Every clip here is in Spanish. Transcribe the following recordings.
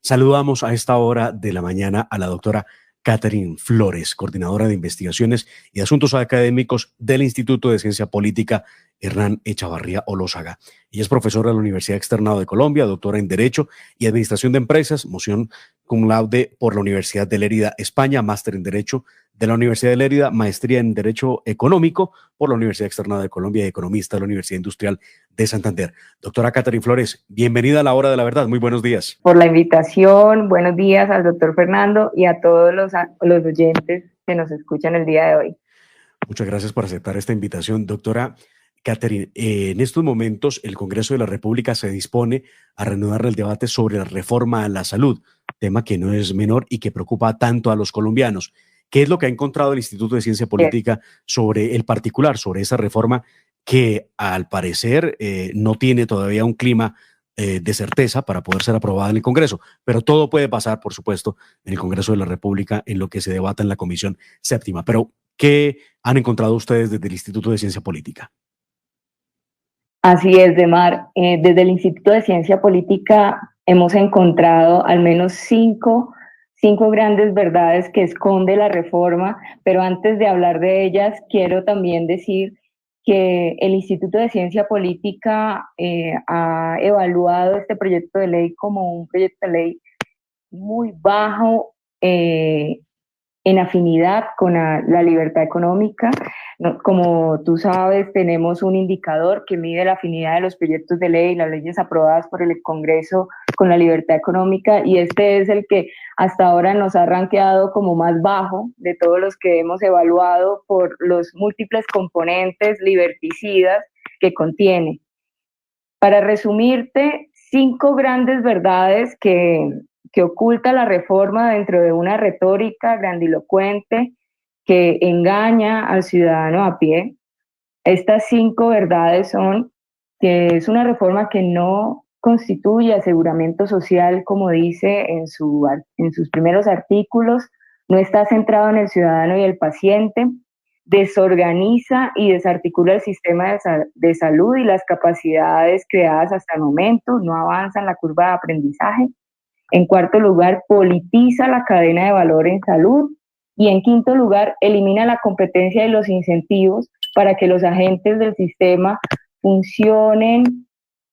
Saludamos a esta hora de la mañana a la doctora Catherine Flores, coordinadora de investigaciones y asuntos académicos del Instituto de Ciencia Política Hernán Echavarría Olózaga. Ella es profesora de la Universidad Externado de Colombia, doctora en Derecho y Administración de Empresas, moción cum laude por la Universidad de Lérida, España, máster en Derecho de la Universidad de Lérida, maestría en Derecho Económico por la Universidad Externado de Colombia y economista de la Universidad Industrial de Santander. Doctora Catherine Flores, bienvenida a la Hora de la Verdad. Muy buenos días. Por la invitación, buenos días al doctor Fernando y a todos los oyentes que nos escuchan el día de hoy. Muchas gracias por aceptar esta invitación, doctora Catherine. En estos momentos, el Congreso de la República se dispone a reanudar el debate sobre la reforma a la salud, tema que no es menor y que preocupa tanto a los colombianos. ¿Qué es lo que ha encontrado el Instituto de Ciencia Política sobre el particular, sobre esa reforma que al parecer no tiene todavía un clima de certeza para poder ser aprobada en el Congreso? Pero todo puede pasar, por supuesto, en el Congreso de la República, en lo que se debata en la Comisión Séptima. Pero, ¿qué han encontrado ustedes desde el Instituto de Ciencia Política? Así es, Demar. Desde el Instituto de Ciencia Política hemos encontrado al menos cinco grandes verdades que esconde la reforma, pero antes de hablar de ellas, quiero también decir que el Instituto de Ciencia Política ha evaluado este proyecto de ley como un proyecto de ley muy bajo en afinidad con la libertad económica. Como tú sabes, tenemos un indicador que mide la afinidad de los proyectos de ley y las leyes aprobadas por el Congreso con la libertad económica, y este es el que hasta ahora nos ha rankeado como más bajo de todos los que hemos evaluado por los múltiples componentes liberticidas que contiene. Para resumirte, 5 grandes verdades que oculta la reforma dentro de una retórica grandilocuente que engaña al ciudadano a pie. Estas 5 verdades son que es una reforma que no constituye aseguramiento social, como dice en sus primeros artículos, no está centrado en el ciudadano y el paciente, desorganiza y desarticula el sistema de salud y las capacidades creadas hasta el momento, no avanza en la curva de aprendizaje. En cuarto lugar, politiza la cadena de valor en salud. Y en quinto lugar, elimina la competencia y los incentivos para que los agentes del sistema funcionen,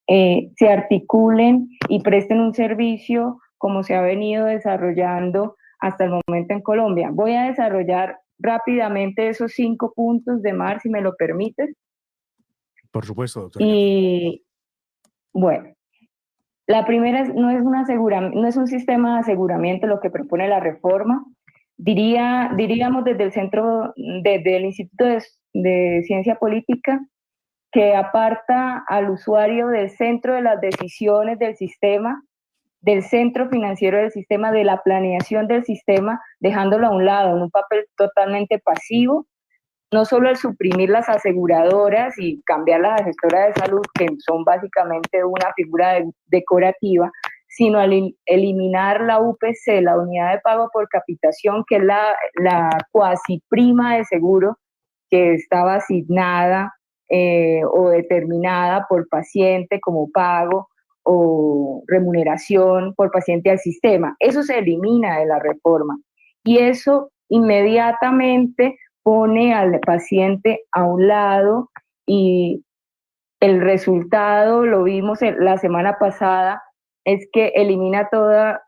se articulen y presten un servicio como se ha venido desarrollando hasta el momento en Colombia. Voy a desarrollar rápidamente esos 5 puntos, Demar, si me lo permites. Por supuesto, doctora. Y bueno, la primera no es un sistema de aseguramiento lo que propone la reforma. Diríamos desde el Instituto de Ciencia Política, que aparta al usuario del centro de las decisiones del sistema, del centro financiero del sistema, de la planeación del sistema, dejándolo a un lado en un papel totalmente pasivo, no solo al suprimir las aseguradoras y cambiarlas a gestoras de salud, que son básicamente una figura decorativa, sino al eliminar la UPC, la unidad de pago por capitación, que es la cuasi prima de seguro que estaba asignada o determinada por paciente como pago o remuneración por paciente al sistema. Eso se elimina de la reforma y eso inmediatamente pone al paciente a un lado, y el resultado, lo vimos la semana pasada, es que elimina toda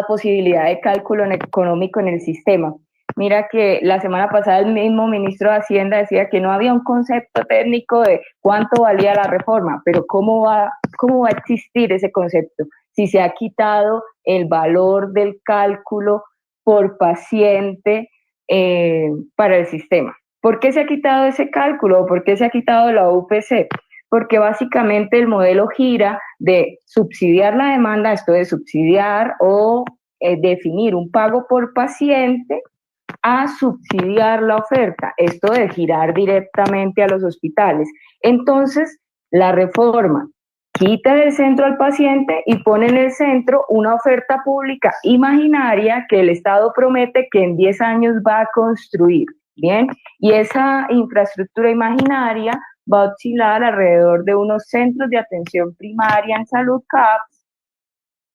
posibilidad de cálculo económico en el sistema. Mira que la semana pasada el mismo ministro de Hacienda decía que no había un concepto técnico de cuánto valía la reforma, pero ¿cómo va a existir ese concepto si se ha quitado el valor del cálculo por paciente para el sistema? ¿Por qué se ha quitado ese cálculo? ¿Por qué se ha quitado la UPC? Porque básicamente el modelo gira de subsidiar la demanda, esto de subsidiar o definir un pago por paciente, a subsidiar la oferta, esto de girar directamente a los hospitales. Entonces, la reforma quita del centro al paciente y pone en el centro una oferta pública imaginaria que el Estado promete que en 10 años va a construir, ¿bien? Y esa infraestructura imaginaria va a oscilar alrededor de unos centros de atención primaria en salud CAPS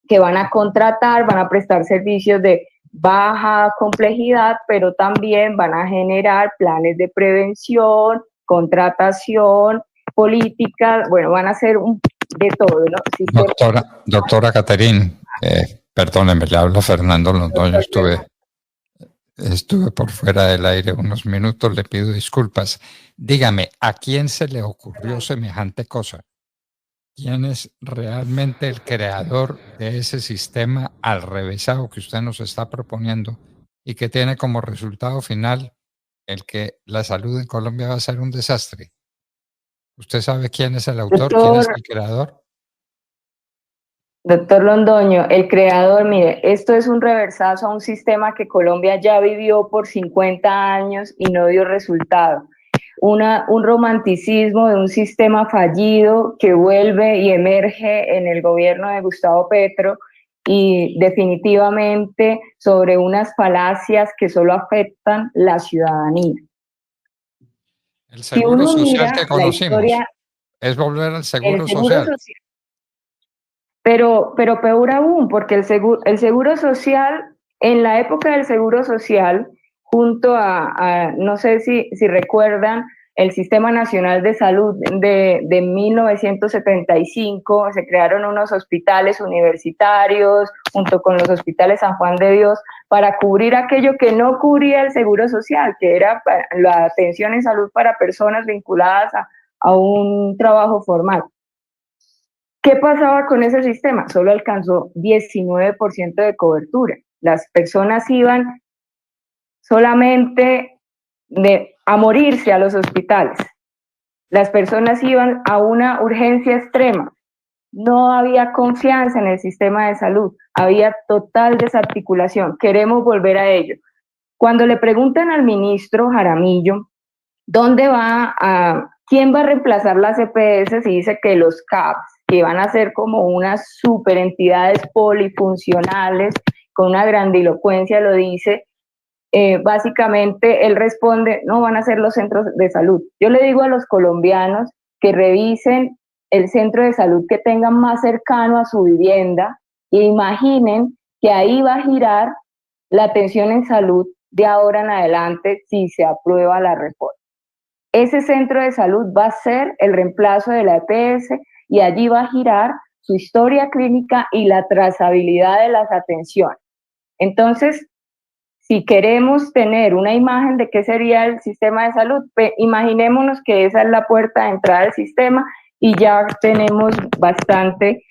que van a contratar, van a prestar servicios de baja complejidad, pero también van a generar planes de prevención, contratación, políticas, bueno, van a hacer de todo, ¿no? Doctora Catherine, perdóneme, le hablo Fernando Londoño, estuve por fuera del aire unos minutos, le pido disculpas. Dígame, ¿a quién se le ocurrió semejante cosa? ¿Quién es realmente el creador de ese sistema al revésado que usted nos está proponiendo y que tiene como resultado final el que la salud en Colombia va a ser un desastre? ¿Usted sabe quién es el autor, quién es el creador? Doctor Londoño, el creador, mire, esto es un reversazo a un sistema que Colombia ya vivió por 50 años y no dio resultado. Un romanticismo de un sistema fallido que vuelve y emerge en el gobierno de Gustavo Petro y definitivamente sobre unas falacias que solo afectan la ciudadanía. El seguro social que conocimos es volver al seguro social. Pero peor aún, porque el seguro social, en la época del seguro social, junto a no sé si recuerdan, el Sistema Nacional de Salud de 1975, se crearon unos hospitales universitarios junto con los hospitales San Juan de Dios para cubrir aquello que no cubría el seguro social, que era la atención en salud para personas vinculadas a un trabajo formal. ¿Qué pasaba con ese sistema? Solo alcanzó 19% de cobertura. Las personas iban solamente a morirse a los hospitales. Las personas iban a una urgencia extrema. No había confianza en el sistema de salud. Había total desarticulación. Queremos volver a ello. Cuando le preguntan al ministro Jaramillo, ¿quién va a reemplazar las EPS? Y dice que los CAPS, que van a ser como unas superentidades polifuncionales, con una grandilocuencia lo dice, básicamente él responde, no van a ser los centros de salud. Yo le digo a los colombianos que revisen el centro de salud que tengan más cercano a su vivienda e imaginen que ahí va a girar la atención en salud de ahora en adelante si se aprueba la reforma. Ese centro de salud va a ser el reemplazo de la EPS y allí va a girar su historia clínica y la trazabilidad de las atenciones. Entonces, si queremos tener una imagen de qué sería el sistema de salud, imaginémonos que esa es la puerta de entrada del sistema y ya tenemos bastante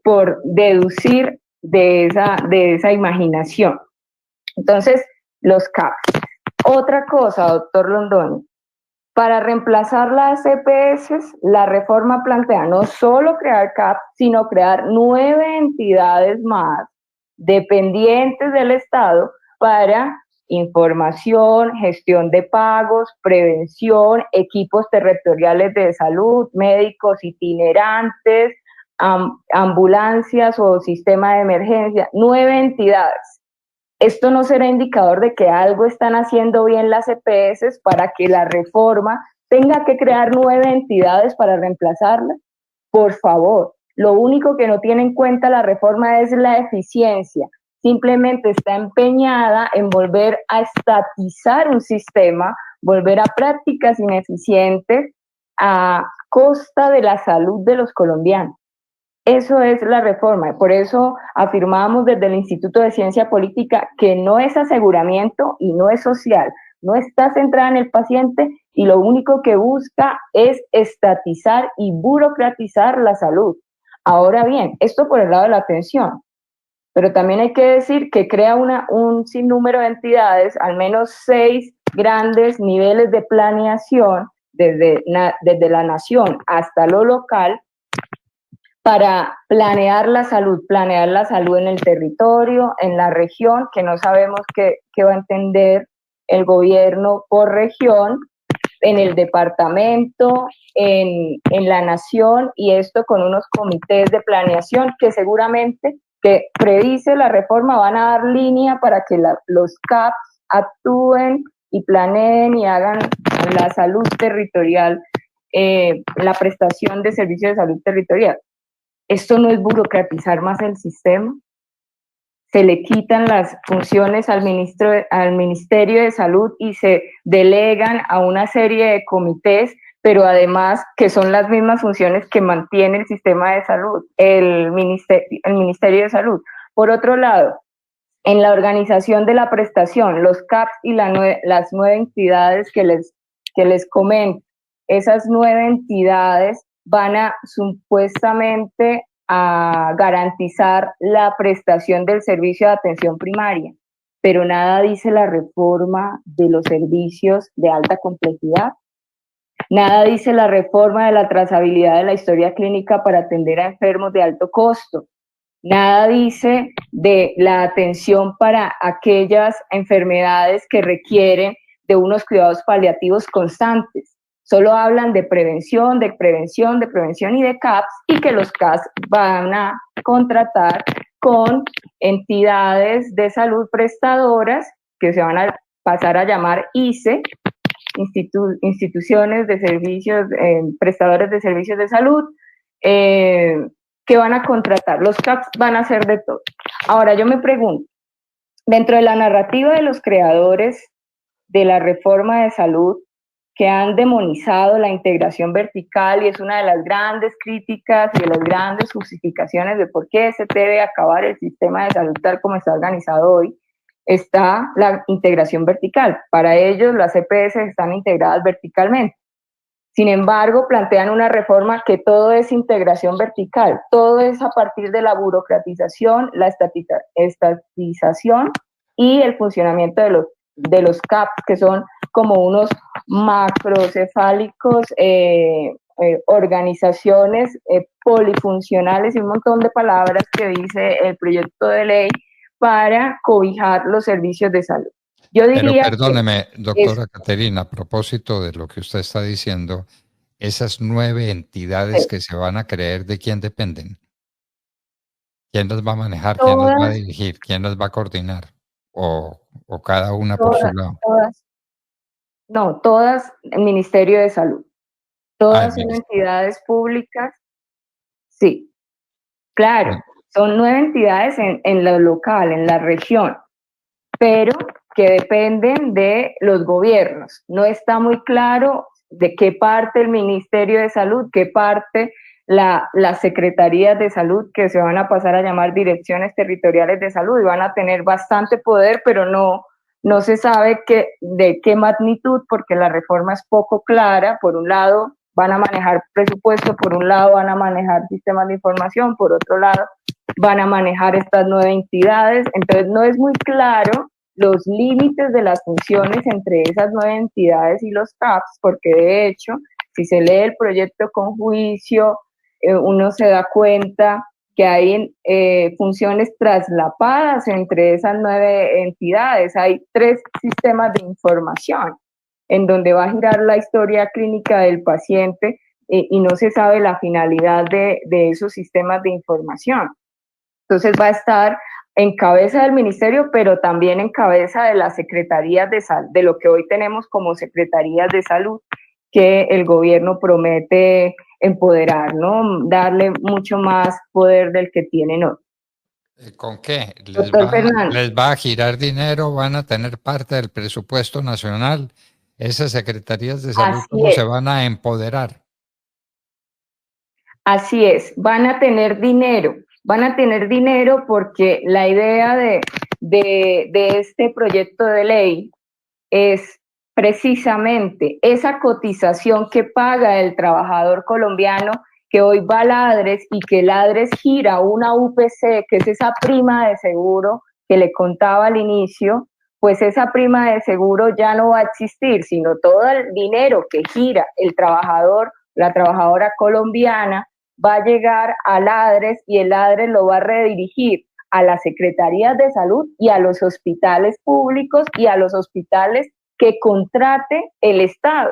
por deducir de esa imaginación. Entonces, los CAPS. Otra cosa, doctor Londoño, para reemplazar las EPS, la reforma plantea no solo crear CAPS, sino crear 9 entidades más dependientes del Estado para información, gestión de pagos, prevención, equipos territoriales de salud, médicos itinerantes, ambulancias o sistema de emergencia, 9 entidades. Esto no será indicador de que algo están haciendo bien las EPS para que la reforma tenga que crear 9 entidades para reemplazarla. Por favor, lo único que no tiene en cuenta la reforma es la eficiencia. Simplemente está empeñada en volver a estatizar un sistema, volver a prácticas ineficientes a costa de la salud de los colombianos. Eso es la reforma. Por eso afirmamos desde el Instituto de Ciencia Política que no es aseguramiento y no es social. No está centrada en el paciente y lo único que busca es estatizar y burocratizar la salud. Ahora bien, esto por el lado de la atención. Pero también hay que decir que crea un sinnúmero de entidades, al menos 6 grandes niveles de planeación, desde la nación hasta lo local, para planear la salud en el territorio, en la región, que no sabemos qué va a entender el gobierno por región, en el departamento, en la nación, y esto con unos comités de planeación que seguramente, que predice la reforma, van a dar línea para que los CAPs actúen y planeen y hagan la salud territorial, la prestación de servicios de salud territorial. ¿Esto no es burocratizar más el sistema? Se le quitan las funciones al Ministerio de Salud y se delegan a una serie de comités, pero además que son las mismas funciones que mantiene el sistema de salud, el Ministerio de Salud. Por otro lado, en la organización de la prestación, los CAPs y las 9 entidades que les comento, esas 9 entidades van a supuestamente a garantizar la prestación del servicio de atención primaria, pero nada dice la reforma de los servicios de alta complejidad, nada dice la reforma de la trazabilidad de la historia clínica para atender a enfermos de alto costo, nada dice de la atención para aquellas enfermedades que requieren de unos cuidados paliativos constantes. Solo hablan de prevención y de CAPs, y que los CAPs van a contratar con entidades de salud prestadoras que se van a pasar a llamar ICE, instituciones de servicios, prestadores de servicios de salud, que van a contratar. Los CAPs van a hacer de todo. Ahora yo me pregunto, dentro de la narrativa de los creadores de la reforma de salud, que han demonizado la integración vertical, y es una de las grandes críticas y de las grandes justificaciones de por qué se debe acabar el sistema de salud tal como está organizado hoy, está la integración vertical. Para ellos las EPS están integradas verticalmente. Sin embargo, plantean una reforma que todo es integración vertical, todo es a partir de la burocratización, la estatización y el funcionamiento de los CAPs, que son como unos macrocefálicos, organizaciones polifuncionales, y un montón de palabras que dice el proyecto de ley para cobijar los servicios de salud. Yo diría. Pero perdóneme, doctora Caterina, a propósito de lo que usted está diciendo, esas 9 entidades que se van a crear, ¿de quién dependen? ¿Quién las va a manejar? ¿Quién las va a dirigir? ¿Quién las va a coordinar? ¿O cada una por su lado? Todas el Ministerio de Salud. Todas son entidades públicas. Sí, claro, son 9 entidades en lo local, en la región, pero que dependen de los gobiernos. No está muy claro de qué parte el Ministerio de Salud, qué parte las secretarías de salud, que se van a pasar a llamar direcciones territoriales de salud, y van a tener bastante poder, pero no se sabe de qué magnitud, porque la reforma es poco clara. Por un lado van a manejar presupuesto, por un lado van a manejar sistemas de información, por otro lado van a manejar estas 9 entidades. Entonces no es muy claro los límites de las funciones entre esas 9 entidades y los CAPs, porque de hecho, si se lee el proyecto con juicio, uno se da cuenta que hay funciones traslapadas entre esas 9 entidades. Hay 3 sistemas de información en donde va a girar la historia clínica del paciente, y no se sabe la finalidad de esos sistemas de información. Entonces va a estar en cabeza del ministerio, pero también en cabeza de las secretarías de salud, de lo que hoy tenemos como secretarías de salud, que el gobierno promete empoderar, ¿no? Darle mucho más poder del que tienen hoy. ¿Con qué? ¿Les va a girar dinero? ¿Van a tener parte del presupuesto nacional? ¿Esas secretarías de salud cómo se van a empoderar? Así es, van a tener dinero porque la idea de este proyecto de ley es precisamente esa cotización que paga el trabajador colombiano, que hoy va a Ladres, y que Ladres gira una UPC, que es esa prima de seguro que le contaba al inicio. Pues esa prima de seguro ya no va a existir, sino todo el dinero que gira el trabajador, la trabajadora colombiana, va a llegar a Ladres, y el Ladres lo va a redirigir a las secretarías de salud y a los hospitales públicos y a los hospitales que contrate el Estado.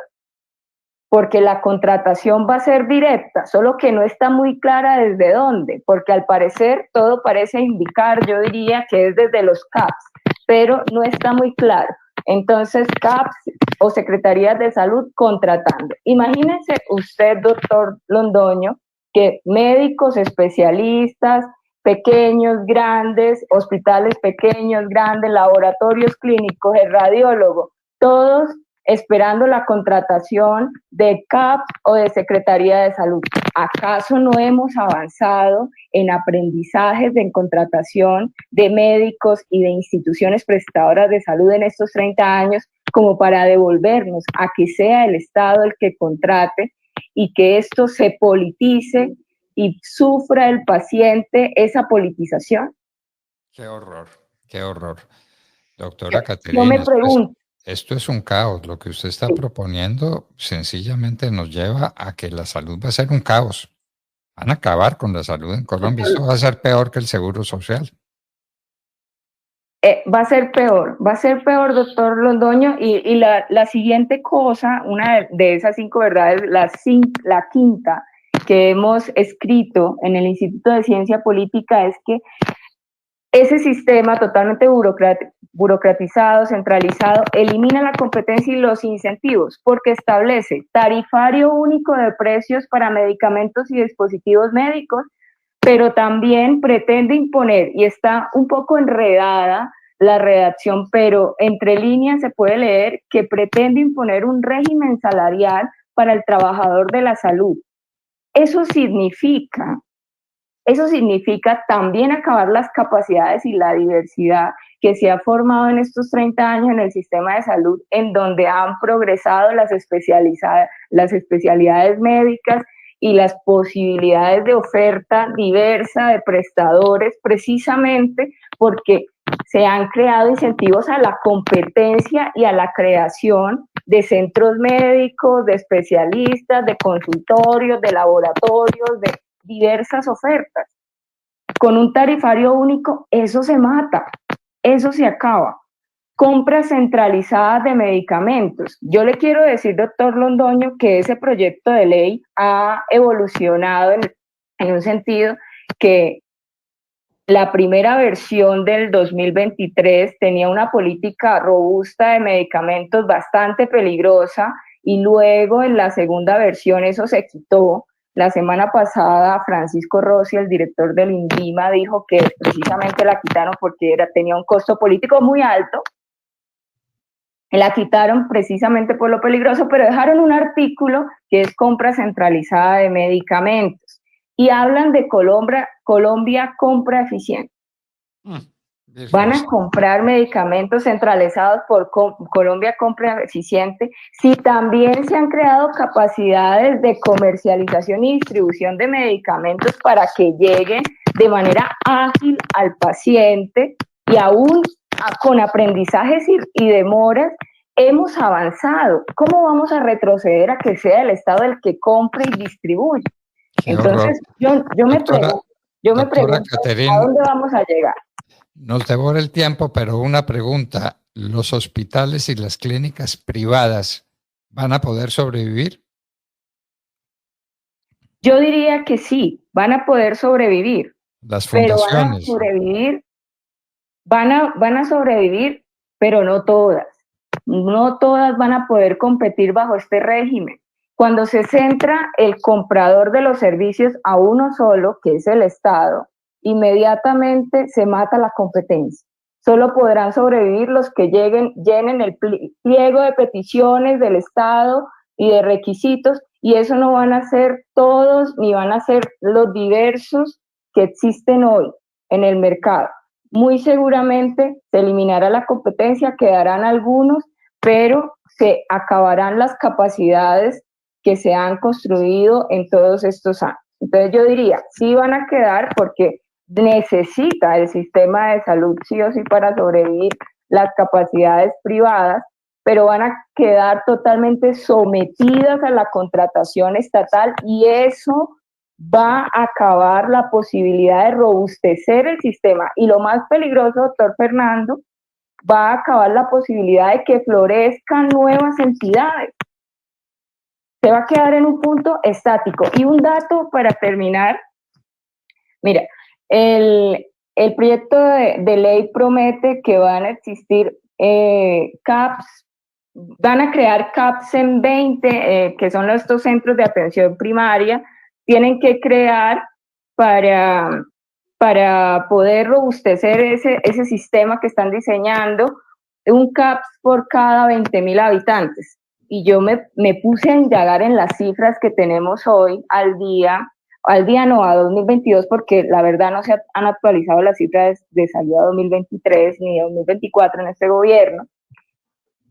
porque la contratación va a ser directa, solo que no está muy clara desde dónde, porque al parecer todo parece indicar, yo diría que es desde los CAPS, pero no está muy claro. Entonces, CAPS o Secretarías de Salud contratando. Imagínense usted, doctor Londoño, que médicos especialistas, pequeños, grandes, hospitales pequeños, grandes, laboratorios clínicos, el radiólogo, todos esperando la contratación de CAPS o de Secretaría de Salud. ¿Acaso no hemos avanzado en aprendizajes de contratación de médicos y de instituciones prestadoras de salud en estos 30 años como para devolvernos a que sea el Estado el que contrate y que esto se politice y sufra el paciente esa politización? Qué horror, qué horror. Doctora Yo Caterina, me pregunto, esto es un caos. Lo que usted está proponiendo sencillamente nos lleva a que la salud va a ser un caos. Van a acabar con la salud en Colombia. Esto va a ser peor que el seguro social. va a ser peor, doctor Londoño, y la siguiente cosa, una de esas 5 verdades, la quinta que hemos escrito en el Instituto de Ciencia Política es que ese sistema totalmente burocratizado, centralizado, elimina la competencia y los incentivos porque establece tarifario único de precios para medicamentos y dispositivos médicos, pero también pretende imponer, y está un poco enredada la redacción, pero entre líneas se puede leer que pretende imponer un régimen salarial para el trabajador de la salud. Eso significa también acabar las capacidades y la diversidad que se ha formado en estos 30 años en el sistema de salud, en donde han progresado las especialidades médicas y las posibilidades de oferta diversa de prestadores, precisamente porque se han creado incentivos a la competencia y a la creación de centros médicos, de especialistas, de consultorios, de laboratorios, de diversas ofertas. Con un tarifario único, eso se mata, eso se acaba. Compras centralizadas de medicamentos. Yo le quiero decir, doctor Londoño, que ese proyecto de ley ha evolucionado en un sentido que la primera versión del 2023 tenía una política robusta de medicamentos bastante peligrosa y luego en la segunda versión eso se quitó. La semana pasada Francisco Rossi, el director del INVIMA, dijo que precisamente la quitaron porque tenía un costo político muy alto. La quitaron precisamente por lo peligroso, pero dejaron un artículo que es compra centralizada de medicamentos y hablan de Colombia compra eficiente. Van a comprar medicamentos centralizados por Colombia compra eficiente si también se han creado capacidades de comercialización y distribución de medicamentos para que lleguen de manera ágil al paciente y aún con aprendizajes y demoras. Hemos avanzado. ¿Cómo vamos a retroceder a que sea el Estado el que compre y distribuye? Entonces, yo me pregunto, Caterina, ¿a dónde vamos a llegar? Nos devora el tiempo, pero una pregunta. ¿Los hospitales y las clínicas privadas van a poder sobrevivir? Yo diría que sí, van a poder sobrevivir. Las fundaciones. Van a sobrevivir, pero no todas. No todas van a poder competir bajo este régimen. Cuando se centra el comprador de los servicios a uno solo, que es el Estado, inmediatamente se mata la competencia. Solo podrán sobrevivir los que llenen el pliego de peticiones del Estado y de requisitos, y eso no van a ser todos ni van a ser los diversos que existen hoy en el mercado. Muy seguramente se eliminará la competencia, quedarán algunos, pero se acabarán las capacidades que se han construido en todos estos años. Entonces yo diría, sí van a quedar porque necesita el sistema de salud sí o sí para sobrevivir las capacidades privadas, pero van a quedar totalmente sometidas a la contratación estatal y eso va a acabar la posibilidad de robustecer el sistema. Y lo más peligroso, doctor Fernando, va a acabar la posibilidad de que florezcan nuevas entidades. se va a quedar en un punto estático. Y un dato para terminar, mira, el proyecto de ley promete que van a existir CAPS, van a crear CAPS en 20, que son estos centros de atención primaria, tienen que crear para poder robustecer ese sistema que están diseñando, un CAPS por cada 20.000 habitantes. Y yo me puse a indagar en las cifras que tenemos hoy al día no, a 2022, porque la verdad no se han actualizado las cifras de salida a 2023 ni a 2024 en este gobierno.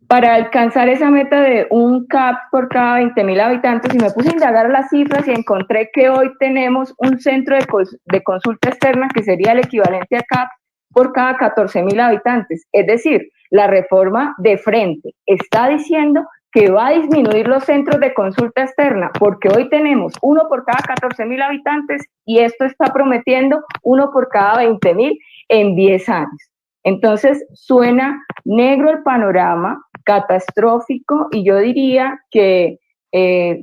Para alcanzar esa meta de un CAP por cada 20.000 habitantes, y me puse a indagar las cifras y encontré que hoy tenemos un centro de consulta externa que sería el equivalente a CAP por cada 14.000 habitantes. Es decir, la reforma de frente está diciendo que va a disminuir los centros de consulta externa, porque hoy tenemos uno por cada 14.000 habitantes y esto está prometiendo uno por cada 20.000 en 10 años. Entonces, suena negro el panorama, catastrófico, y yo diría que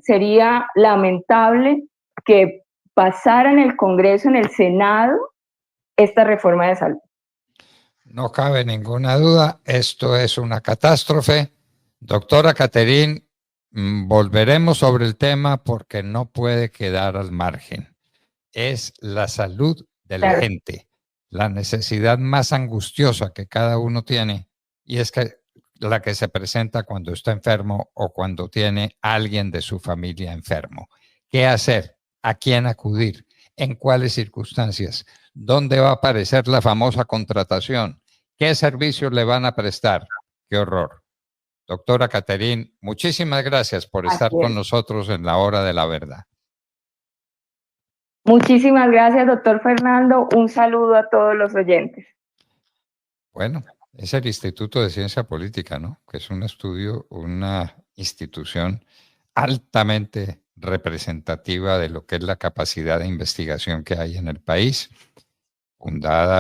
sería lamentable que pasara en el Congreso, en el Senado, esta reforma de salud. No cabe ninguna duda, esto es una catástrofe. Doctora Catherine, volveremos sobre el tema porque no puede quedar al margen. Es la salud de la gente, la necesidad más angustiosa que cada uno tiene, y es que la que se presenta cuando está enfermo o cuando tiene a alguien de su familia enfermo. ¿Qué hacer? ¿A quién acudir? ¿En cuáles circunstancias? ¿Dónde va a aparecer la famosa contratación? ¿Qué servicios le van a prestar? ¡Qué horror! Doctora Catherine, muchísimas gracias por estar con nosotros en la hora de la verdad. Muchísimas gracias, doctor Fernando. Un saludo a todos los oyentes. Bueno, es el Instituto de Ciencia Política, ¿no? Que es un estudio, una institución altamente representativa de lo que es la capacidad de investigación que hay en el país, fundada